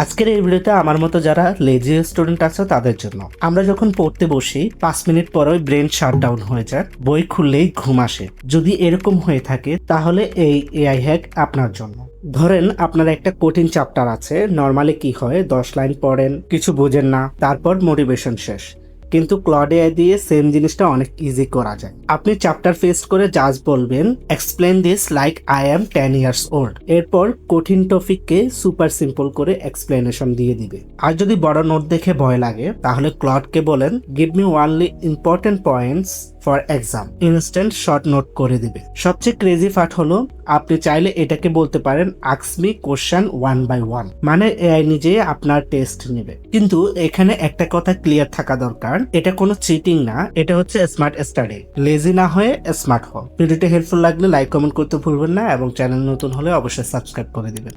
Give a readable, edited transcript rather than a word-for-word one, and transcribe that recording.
আজকের এই ভিডিওতে আমার মতো যারা লেজি স্টুডেন্ট আছে তাদের জন্য। আমরা যখন পড়তে বসি 5 মিনিট পরেই ব্রেন শাটডাউন হয়ে যায়, বই খুললেই ঘুম আসে। যদি এরকম হয়ে থাকে তাহলে এই এআই হ্যাক আপনার জন্য। ধরেন আপনার একটা কঠিন চ্যাপ্টার আছে, নরমালি কি হয় 10 লাইন পড়েন, কিছু বোঝেন না, তারপর মোটিভেশন শেষ। কিন্তু ক্লড এআই দিয়ে সেম জিনিসটা অনেক ইজি করা যায়। আপনি চ্যাপ্টার ফেস করে জাস্ট বলবেন explain this like I am 10 years old, এরপর কঠিন টপিককে সুপার সিম্পল করে এক্সপ্লেনেশন দিয়ে দিবে। আর যদি বড় নোট দেখে ভয় লাগে তাহলে ক্লডকে বলেন give me only important points for exam, instant short note করে দিবে। সবচেয়ে ক্রেজি ফাট হলো আপনি চাইলে এটাকে বলতে পারেন আস্ক মি কোশ্চেন 1 বাই 1, মানে এআই নিজে আপনার টেস্ট নেবে। কিন্তু এখানে একটা কথা ক্লিয়ার থাকা দরকার, এটা কোনো চিটিং না, এটা হচ্ছে স্মার্ট স্টাডি। লেজি না হয়ে স্মার্ট হও। ভিডিওটি হেল্পফুল লাগলে লাইক কমেন্ট করতে ভুলবেন না এবং চ্যানেল নতুন হলে অবশ্যই সাবস্ক্রাইব করে দিবেন।